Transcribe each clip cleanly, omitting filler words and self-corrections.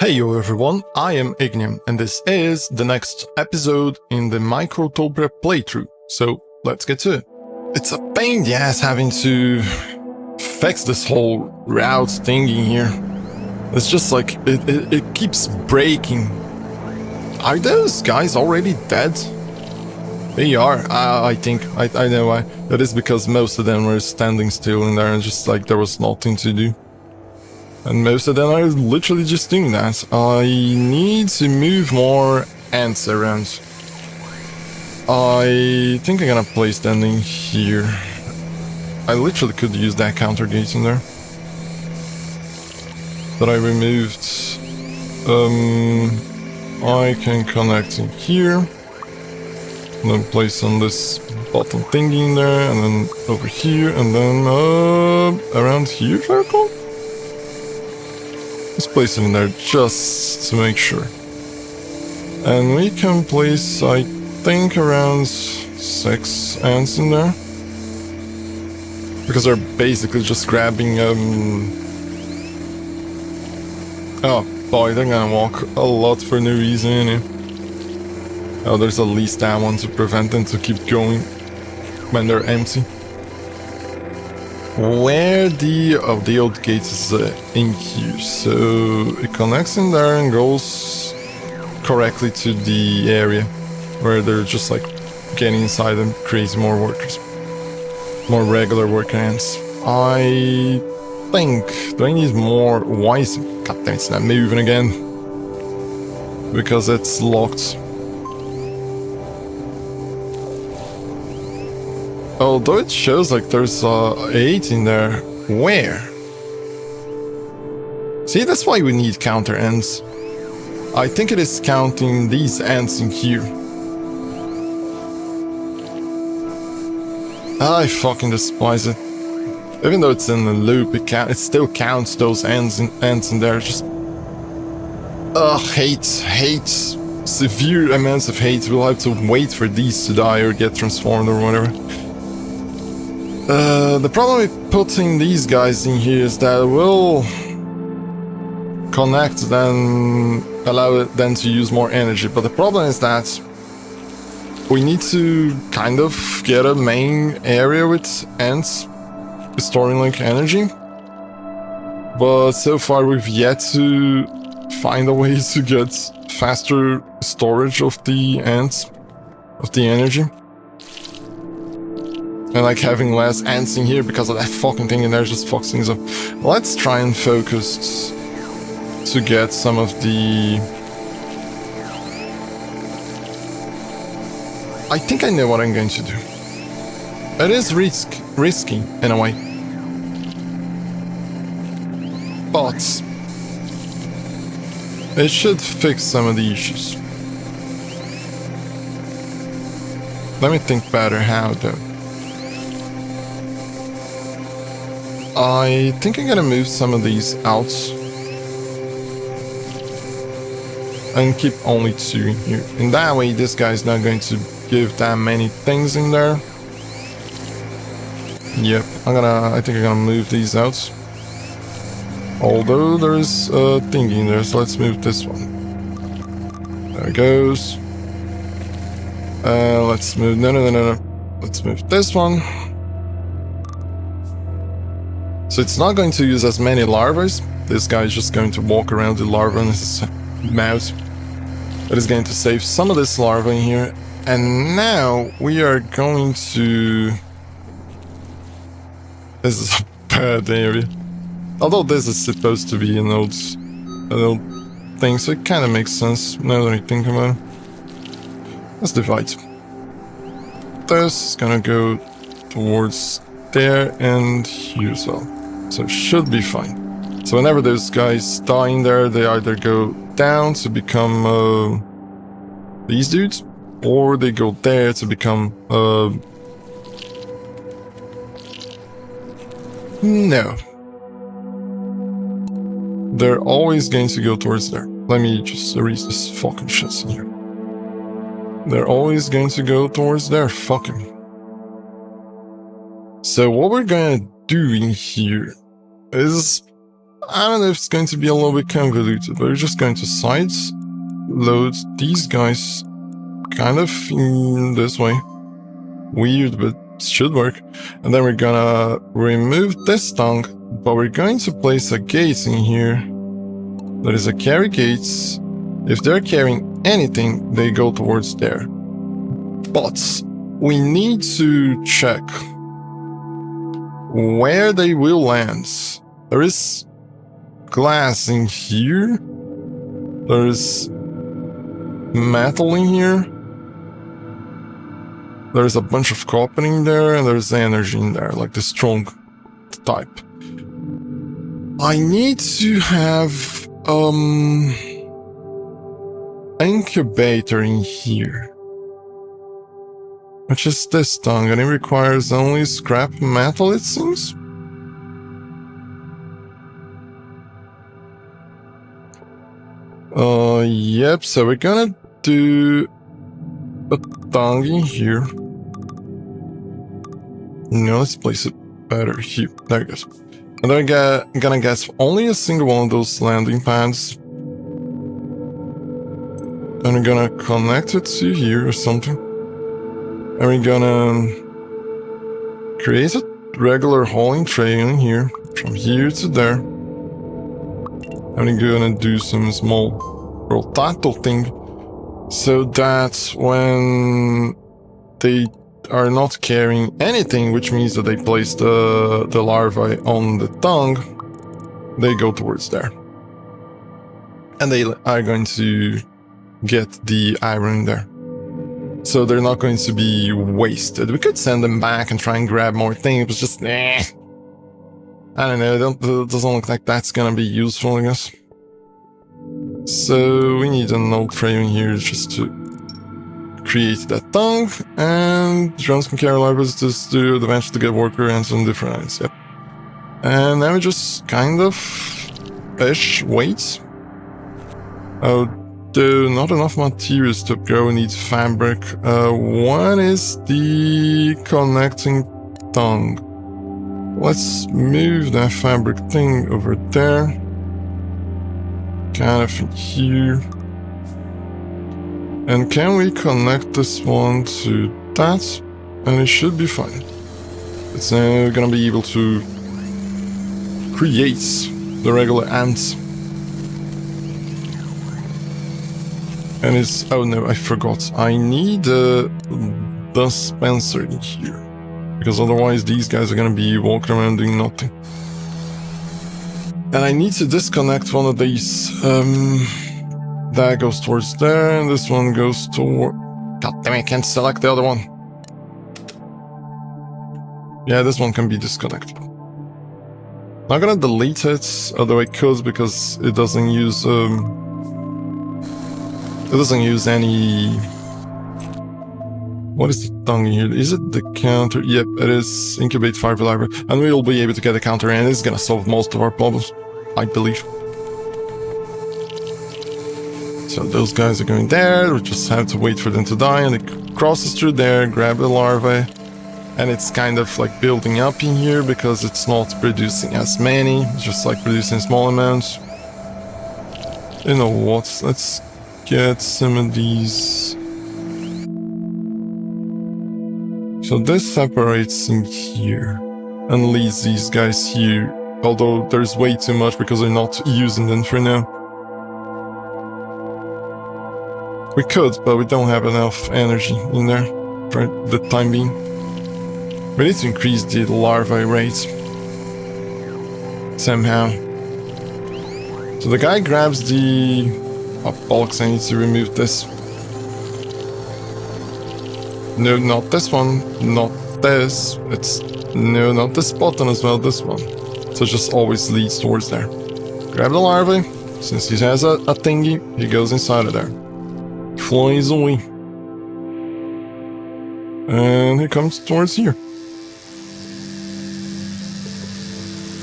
Hey yo everyone, I am Ignium and this is the next episode in the Microtopia playthrough, so let's get to it. It's a pain in the ass having to fix this whole route thingy here. It's just like, it keeps breaking. Are those guys already dead? They are, I think, I know why. That is because most of them were standing still in there and just like there was nothing to do. And most of them are literally just doing that. I need to move more ants around. I think I'm gonna place them in here. I literally could use that counter gate in there that I removed. I can connect in here. And then place on this bottom thingy in there, and then over here, and then around here, circle? Let's place it in there just to make sure. And we can place, I think, around 6 ants in there. Because they're basically just grabbing, oh boy, they're gonna walk a lot for no reason, eh? Oh, there's at least that one to prevent them to keep going when they're empty. Where the old gate is in here, so it connects in there and goes correctly to the area where they're just like getting inside and creating more workers, more regular worker ants. I think, do I need more? Why is it? God damn, it's not moving again because it's locked. Although it shows like there's 8 in there. Where? See, that's why we need counter ants. I think it is counting these ants in here. I fucking despise it. Even though it's in the loop, it still counts those ants in there. Just hate, severe amounts of hate. We'll have to wait for these to die or get transformed or whatever. The problem with putting these guys in here is that we'll connect, then allow it then to use more energy. But the problem is that we need to kind of get a main area with ants storing like energy. But so far we've yet to find a way to get faster storage of the ants, of the energy. And like having less ants in here because of that fucking thing in there just fucks things up. Let's try and focus to get some of the... I think I know what I'm going to do. It is risky in a way. But it should fix some of the issues. Let me think better how though. I think I'm gonna move some of these out and keep only 2 in here. In that way, this guy's not going to give that many things in there. Yep, I think I'm gonna move these out. Although there's a thingy in there, so let's move this one. There it goes. Let's move, no. Let's move this one. So it's not going to use as many larvae. This guy is just going to walk around the larva in his mouth. It is going to save some of this larva in here. And now we are going to... This is a bad area. Although this is supposed to be an old thing, so it kind of makes sense now that I think about it. Let's divide. This is gonna go towards there and here as well. So it should be fine. So whenever those guys die in there, they either go down to become these dudes, or they go there to become no. They're always going to go towards there. Let me just erase this fucking shit in here. They're always going to go towards there. Fucking. So what we're gonna do in here is I don't know if it's going to be a little bit convoluted, but we're just going to sides load these guys kind of in this way. Weird, but it should work. And then we're gonna remove this tongue, but we're going to place a gate in here. That is a carry gates. If they're carrying anything, they go towards there. But we need to check where they will land. There is glass in here. There is metal in here. There's a bunch of copper in there, and there's energy in there, like the strong type. I need to have incubator in here, which is this tongue, and it requires only scrap metal, it seems. Yep, so we're gonna do a tongue in here. No, let's place it better here. There it goes. And then we're gonna get only a single one of those landing pads. And we're gonna connect it to here or something. And we're gonna create a regular hauling tray in here, from here to there. And we're gonna do some small rotato thing, so that when they are not carrying anything, which means that they place the larvae on the tongue, they go towards there. And they are going to get the iron in there. So they're not going to be wasted. We could send them back and try and grab more things, but just, I don't know, it doesn't look like that's gonna be useful, I guess. So we need an old tray in here just to create that tongue, and drones can carry larvae just to eventually get worker and some different items, yep. And then we just kind of fish, wait. Though not enough materials to grow, we need fabric. One is the connecting tongue. Let's move that fabric thing over there. Kind of in here. And can we connect this one to that? And it should be fine. It's now gonna be able to create the regular ants. And it's... oh no, I forgot. I need a dispenser in here. Because otherwise these guys are gonna be walking around doing nothing. And I need to disconnect one of these. That goes towards there, and this one goes toward... god damn it, I can't select the other one. Yeah, this one can be disconnected. Not gonna delete it, although I could, because it doesn't use any... what is the tongue here? Is it the counter? Yep, it is incubate fire larvae, and we'll be able to get a counter, and it's gonna solve most of our problems, I believe. So those guys are going there, we just have to wait for them to die, and it crosses through there, grab the larvae, and it's kind of like building up in here because it's not producing as many, it's just like producing small amounts. You know what, let's get some of these. So this separates in here and leaves these guys here, although there's way too much because we're not using them for now. We could, but we don't have enough energy in there for the time being. We need to increase the larvae rate somehow. So the guy grabs the... oh, bollocks, I need to remove this. No, not this one, not this. It's... no, not this button as well, this one. So it just always leads towards there. Grab the larvae. Since he has a thingy, he goes inside of there. Flies away. And he comes towards here.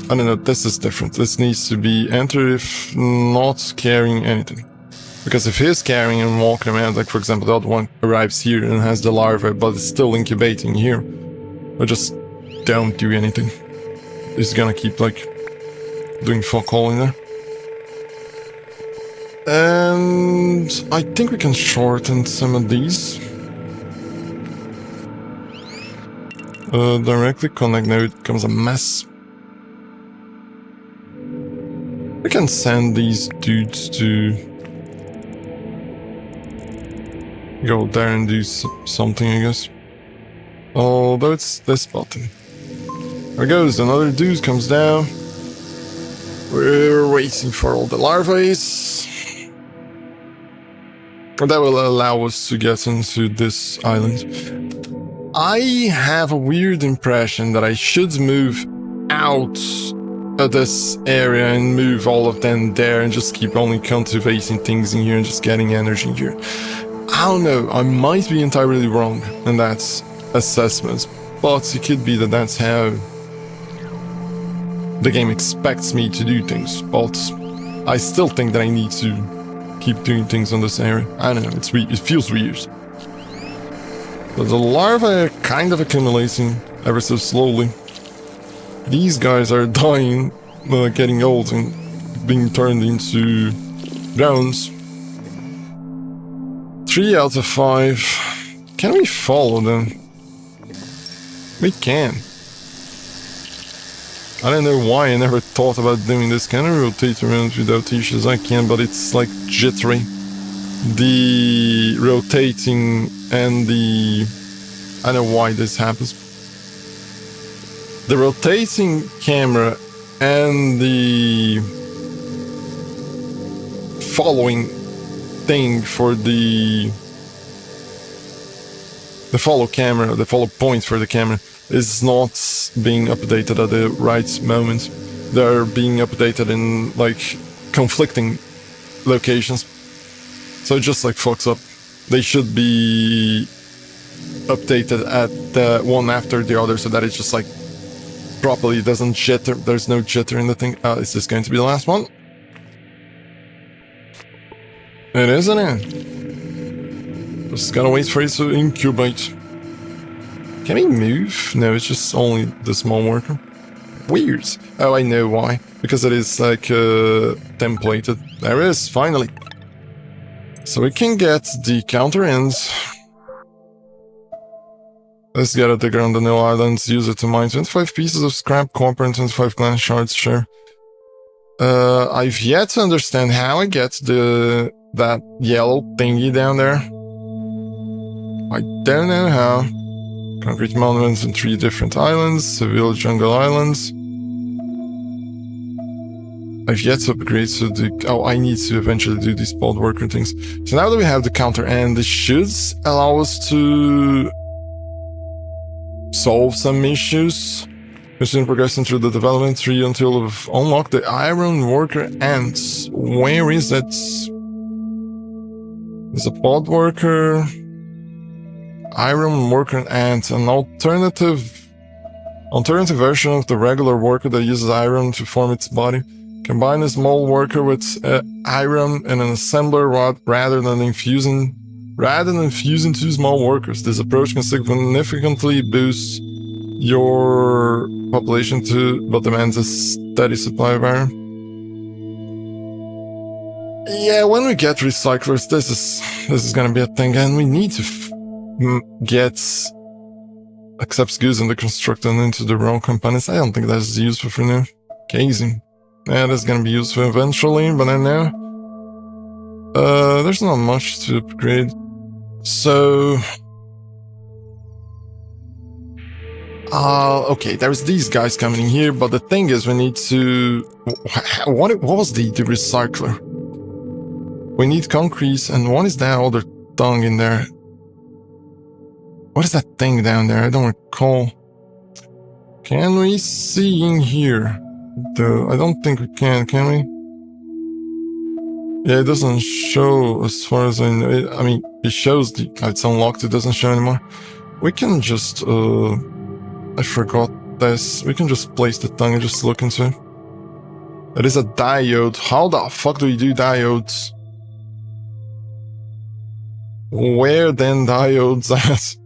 I don't know, this is different. This needs to be entered if not carrying anything. Because if he's carrying and walking around, like for example the other one arrives here and has the larvae but it's still incubating here, or just don't do anything. It's gonna keep like doing fuck all in there. And I think we can shorten some of these. Directly connect, now it becomes a mess. We can send these dudes to go there and do something, I guess. Although it's this button. There goes, another dude comes down. We're waiting for all the larvae. That will allow us to get into this island. I have a weird impression that I should move out of this area and move all of them there and just keep only cultivating things in here and just getting energy here. I don't know, I might be entirely wrong in that assessment, but it could be that that's how the game expects me to do things, but I still think that I need to keep doing things on this area. I don't know, it feels weird. But the larvae are kind of accumulating ever so slowly. These guys are dying, getting old and being turned into drones. 3 out of 5. Can we follow them? We can. I don't know why I never thought about doing this. Can I rotate around without issues? I can, but it's like jittery. The rotating and the... I don't know why this happens. The rotating camera and the following thing for the follow camera, the follow point for the camera is not being updated at the right moment. They're being updated in like conflicting locations. So it just like fucks up. They should be updated at the one after the other so that it just like properly doesn't jitter. There's no jitter in the thing. Is this going to be the last one? It is, isn't it? Just gotta wait for it to incubate. Can we move? No, it's just only the small worker. Weird. Oh, I know why. Because it is like templated. There it is, finally. So we can get the counter ends. Let's get a digger on the Nil Islands, use it to mine 25 pieces of scrap copper and 25 glass shards, sure. I've yet to understand how I get that yellow thingy down there. I don't know how. Concrete monuments in 3 different islands, Seville Jungle Islands. I've yet to upgrade to the... Oh, I need to eventually do these pod worker things. So now that we have the counter end, this should allow us to solve some issues. Continue progressing through the development tree until we've unlocked the iron worker ants. Where is that? There's a pod worker, iron worker ant, an alternative version of the regular worker that uses iron to form its body. Combine a small worker with iron and an assembler rather than infusing 2 small workers. This approach can significantly boost your population but demands a steady supply of iron. Yeah, when we get recyclers, this is gonna be a thing, and we need to get accepts goods in the construct and into the raw components. I don't think that's useful for now. Casing. Yeah, that's gonna be useful eventually, but I know. There's not much to upgrade. So... okay, there's these guys coming in here, but the thing is we need to... What was the recycler? We need concrete, and what is that other thing in there? What is that thing down there? I don't recall. Can we see in here? I don't think we can we? Yeah, it doesn't show as far as I know. I mean, it shows it's unlocked, it doesn't show anymore. We can just, I forgot this. We can just place the thing and just look into it. It is a diode. How the fuck do we do diodes? Where then diodes at?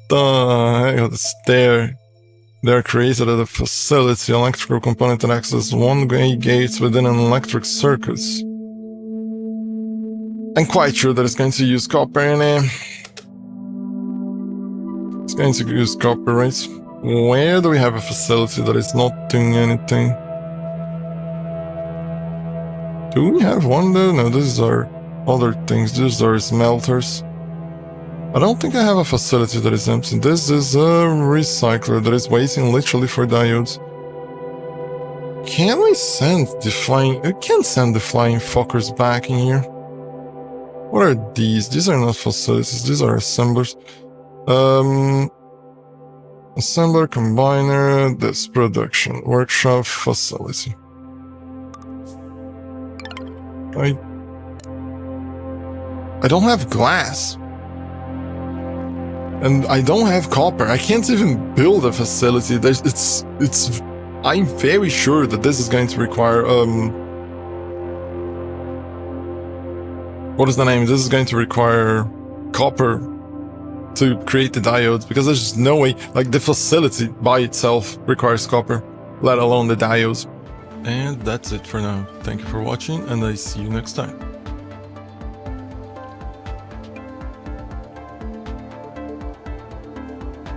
The heck, it's there. They are created at a facility, electrical component that acts as one-way gates within an electric circuit. I'm quite sure that it's going to use copper in it. It's going to use copper, right? Where do we have a facility that is not doing anything? Do we have one though? No, these are other things. These are smelters. I don't think I have a facility that is empty. This is a recycler that is waiting literally for diodes. Can we send the flying... We can't send the flying fuckers back in here. What are these? These are not facilities. These are assemblers. Assembler, combiner, this production, workshop, facility. I don't have glass. And I don't have copper. I can't even build a facility. I'm very sure that this is going to require, what is the name? This is going to require copper to create the diodes, because there's just no way, like the facility by itself requires copper, let alone the diodes. And that's it for now. Thank you for watching, and I see you next time.